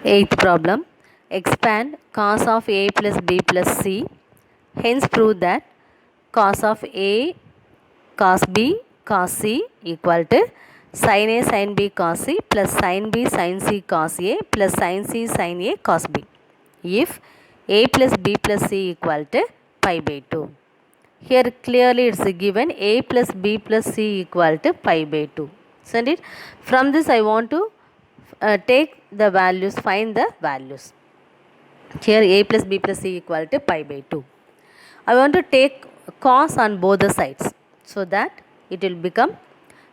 Eighth problem. Expand cos of a plus b plus c. Hence prove that cos of a cos b cos c equal to sin a sin b cos c plus sin b sin c cos a plus sin c sin a cos b. If a plus b plus c equal to pi by 2. Here clearly it's given a plus b plus c equal to pi by 2. Isn't it? From this I want to take the values, find the values. Here a plus b plus c equal to pi by 2. I want to take cos on both the sides, so that it will become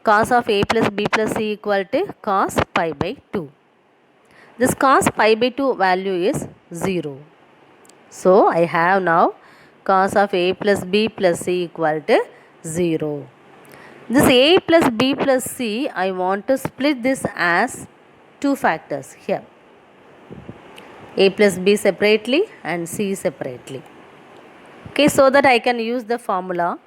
cos of a plus b plus c equal to cos pi by 2. This cos pi by 2 value is 0. So I have now cos of a plus b plus c equal to 0. This a plus b plus c, I want to split this as two factors here. A plus b separately and c separately. Okay, so that I can use the formula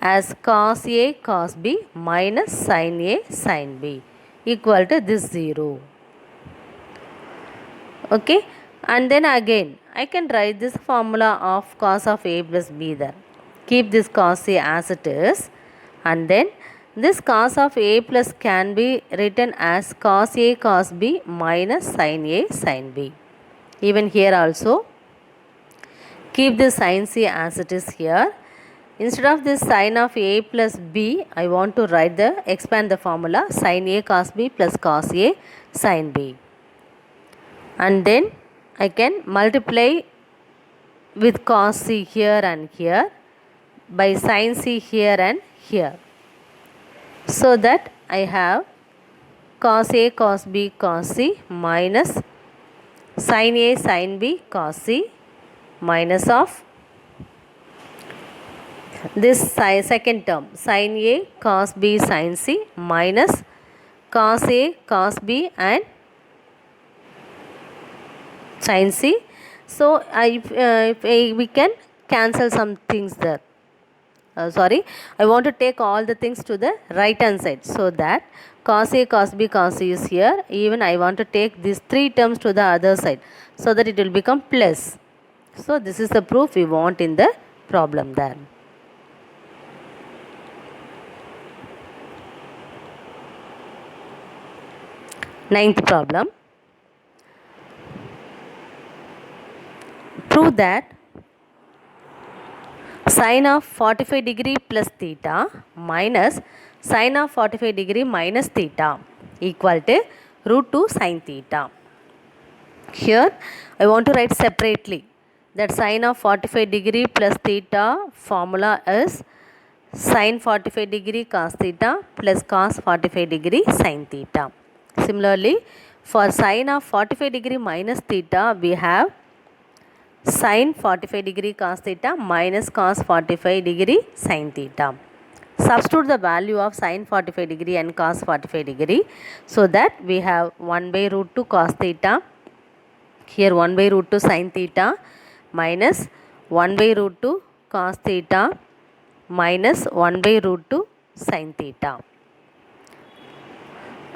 as cos a cos b minus sin a sin b equal to this 0. Okay, and then again I can write this formula of cos of a plus b there. Keep this cos a as it is, and then this cos of a plus can be written as cos a cos b minus sin a sin b. Even here also keep this sin c as it is here. Instead of this sin of a plus b, I want to write the expand the formula sin a cos b plus cos a sin b. And then I can multiply with cos c here and here by sin c here and here. So that I have cos a cos b cos c minus sin a sin b cos c minus of this second term sin a cos b sin c minus cos a cos b and sin c. So we can cancel some things there. I want to take all the things to the right hand side, so that cos a cos b cos c is here. Even I want to take these three terms to the other side, so that it will become plus. So this is the proof we want in the problem there. Ninth problem. Prove that sin of 45 degree plus theta minus sin of 45 degree minus theta equal to root 2 sin theta. Here I want to write separately that sin of 45 degree plus theta formula is sin 45 degree cos theta plus cos 45 degree sin theta. Similarly, for sin of 45 degree minus theta, we have sin 45 degree cos theta minus cos 45 degree sin theta. Substitute the value of sin 45 degree and cos 45 degree, so that we have 1 by root 2 cos theta, here 1 by root 2 sin theta minus 1 by root 2 cos theta minus 1 by root 2 sin theta.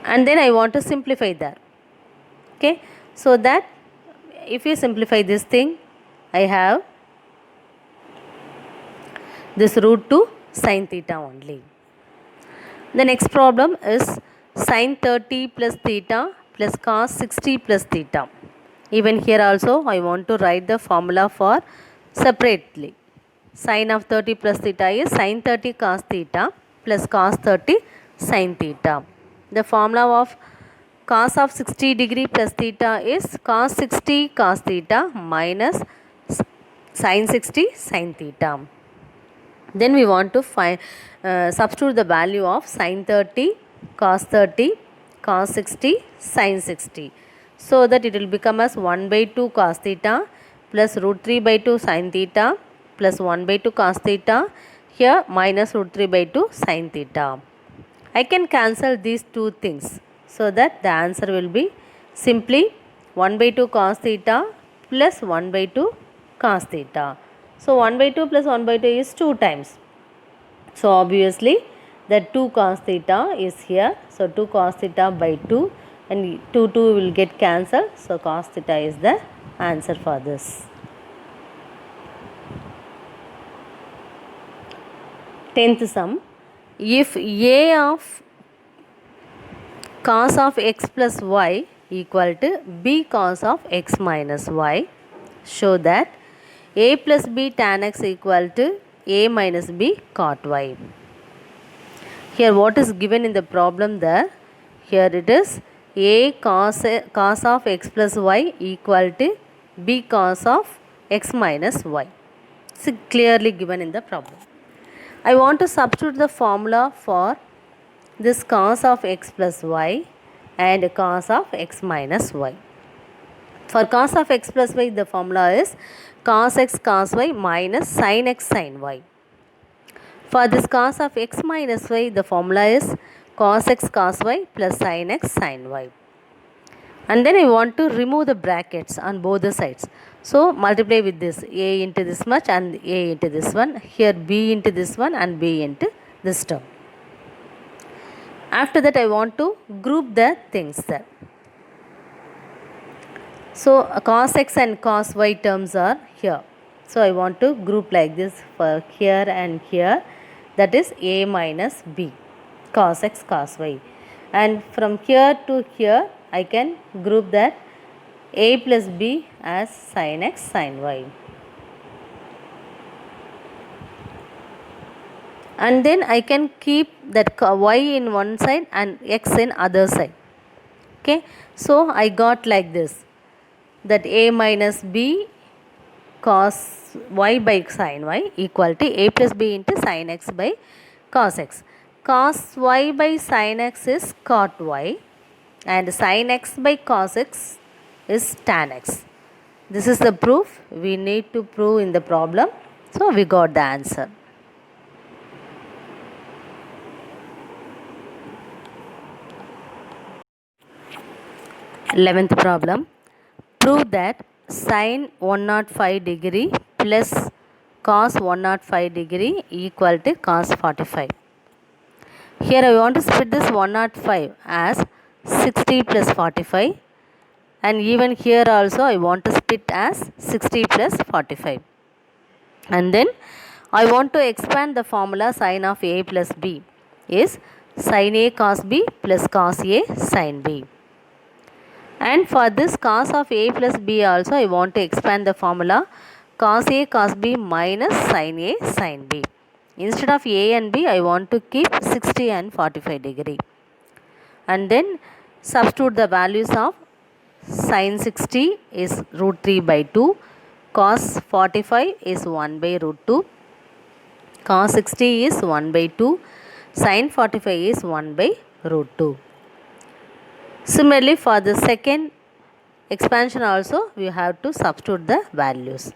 And then I want to simplify that. Okay, so that if you simplify this thing, I have this root 2 sin theta only. The next problem is sin 30 plus theta plus cos 60 plus theta. Even here also I want to write the formula for separately. Sin of 30 plus theta is sin 30 cos theta plus cos 30 sin theta. The formula of cos of 60 degree plus theta is cos 60 cos theta minus sin 60 sin theta. Then we want to find substitute the value of sin 30 cos 30 cos 60 sin 60, so that it will become as 1 by 2 cos theta plus root 3 by 2 sin theta plus 1 by 2 cos theta, here minus root 3 by 2 sin theta. I can cancel these two things, so that the answer will be simply 1 by 2 cos theta plus 1 by 2 cos theta. So 1 by 2 plus 1 by 2 is 2 times. So obviously that 2 cos theta is here. So 2 cos theta by 2 and 2 will get cancelled. So cos theta is the answer for this. 10th sum. If a of cos of x plus y equal to b cos of x minus y, show that a plus b tan x equal to a minus b cot y. Here what is given in the problem there? Here it is a cos of x plus y equal to b cos of x minus y. It's clearly given in the problem. I want to substitute the formula for this cos of x plus y and cos of x minus y. For cos of x plus y, the formula is cos x cos y minus sin x sin y. For this cos of x minus y, the formula is cos x cos y plus sin x sin y. And then I want to remove the brackets on both the sides. So multiply with this a into this much and a into this one. Here b into this one and b into this term. After that I want to group the things there. So cos x and cos y terms are here. So I want to group like this for here and here. That is a minus b cos x cos y. And from here to here I can group that a plus b as sin x sin y. And then I can keep that y in one side and x in other side. Okay. So I got like this, that a minus b cos y by sin y equal to a plus b into sin x by cos x. Cos y by sin x is cot y and sin x by cos x is tan x. This is the proof we need to prove in the problem. So we got the answer. Eleventh problem. Prove that sin 105 degree plus cos 105 degree equal to cos 45. Here I want to split this 105 as 60 plus 45, and even here also I want to split as 60 plus 45. And then I want to expand the formula sin of a plus b is sin a cos b plus cos a sin b. And for this cos of a plus b also I want to expand the formula cos a cos b minus sin a sin b. Instead of a and b I want to keep 60 and 45 degree. And then substitute the values of sin 60 is root 3 by 2, cos 45 is 1 by root 2, cos 60 is 1 by 2, sin 45 is 1 by root 2. Similarly, for the second expansion also we have to substitute the values.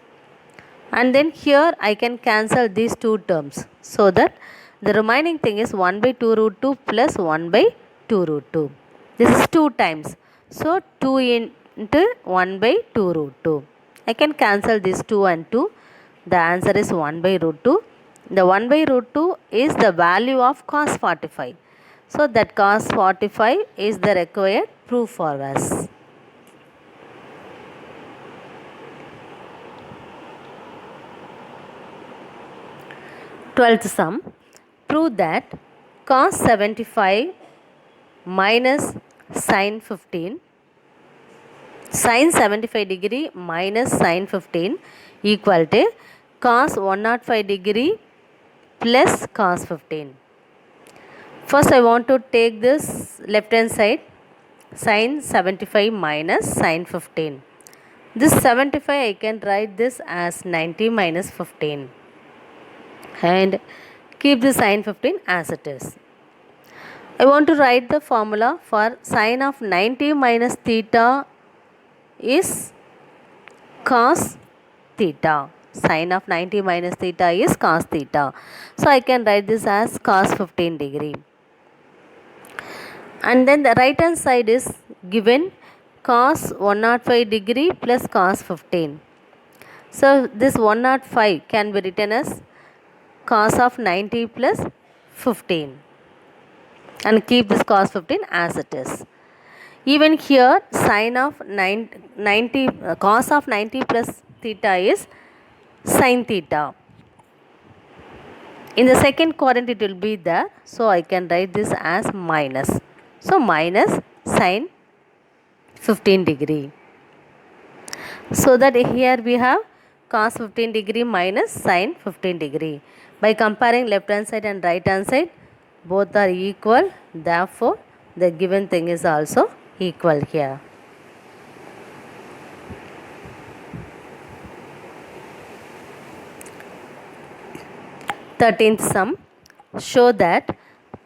And then here I can cancel these two terms, so that the remaining thing is 1 by 2 root 2 plus 1 by 2 root 2. This is 2 times. So 2 into 1 by 2 root 2. I can cancel this 2 and 2. The answer is 1 by root 2. The 1 by root 2 is the value of cos 45. So that cos 45 is the required proof for us. Twelfth sum. Prove that cos 75 minus sin 15, sin 75 degree minus sin 15 equal to cos 105 degree plus cos 15. First I want to take this left hand side, sin 75 minus sin 15. This 75 I can write this as 90 minus 15 and keep the sin 15 as it is. I want to write the formula for sin of 90 minus theta is cos theta. Sin of 90 minus theta is cos theta. So I can write this as cos 15 degree. And then the right hand side is given cos 105 degree plus cos 15. So this 105 can be written as cos of 90 plus 15 and keep this cos 15 as it is. Even here sin of 90 cos of 90 plus theta is sin theta. In the second quadrant it will be there, so I can write this as minus. So minus sin 15 degree. So that here we have cos 15 degree minus sin 15 degree. By comparing left hand side and right hand side, both are equal, therefore the given thing is also equal here. Thirteenth sum, show that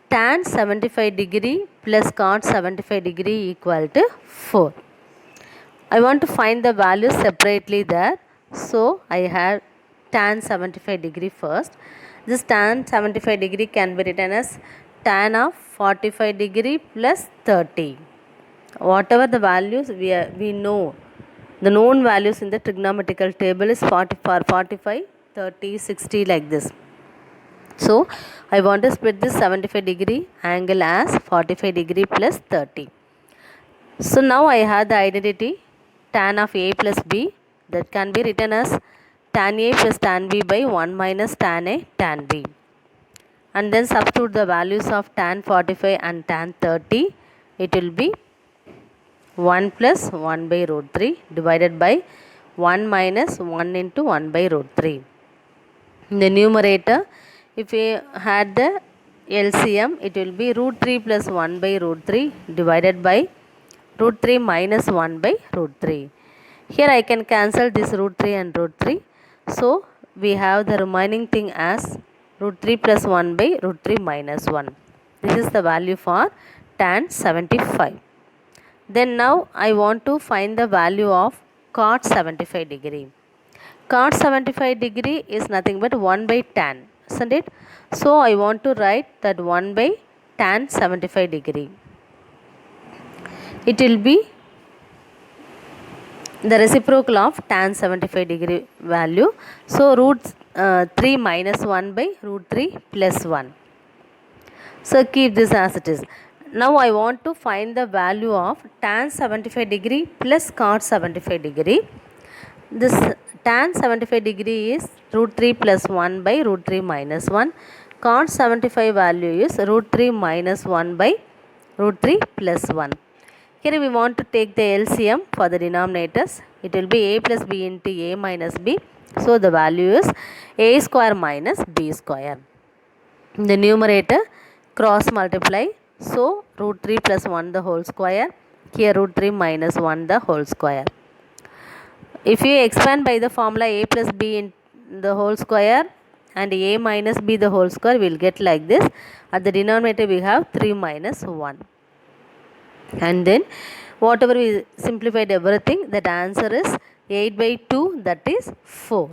tan 75 degree plus cot 75 degree equal to 4. I want to find the values separately there. So I have tan 75 degree first. This tan 75 degree can be written as tan of 45 degree plus 30. Whatever the values we know, the known values in the trigonometrical table is 45, 30, 60 like this. So I want to split this 75 degree angle as 45 degree plus 30. So now I have the identity tan of a plus b, that can be written as tan a plus tan b by 1 minus tan a tan b. And then substitute the values of tan 45 and tan 30. It will be 1 plus 1 by root 3 divided by 1 minus 1 into 1 by root 3. In the numerator, if we had the LCM, it will be root 3 plus 1 by root 3 divided by root 3 minus 1 by root 3. Here I can cancel this root 3 and root 3. So we have the remaining thing as root 3 plus 1 by root 3 minus 1. This is the value for tan 75. Then now I want to find the value of cot 75 degree. Cot 75 degree is nothing but 1 by tan, isn't it? So I want to write that 1 by tan 75 degree. It will be the reciprocal of tan 75 degree value. So root 3 minus 1 by root 3 plus 1. So keep this as it is. Now I want to find the value of tan 75 degree plus cot 75 degree. This tan 75 degree is root 3 plus 1 by root 3 minus 1. Cot 75 value is root 3 minus 1 by root 3 plus 1. Here we want to take the LCM for the denominators. It will be a plus b into a minus b. So the value is a square minus b square. In the numerator, cross multiply. So root 3 plus 1 the whole square. Here root 3 minus 1 the whole square. If you expand by the formula a plus b in the whole square and a minus b the whole square, we will get like this. At the denominator we have 3 minus 1. And then whatever we simplified everything, that answer is 8 by 2, that is 4.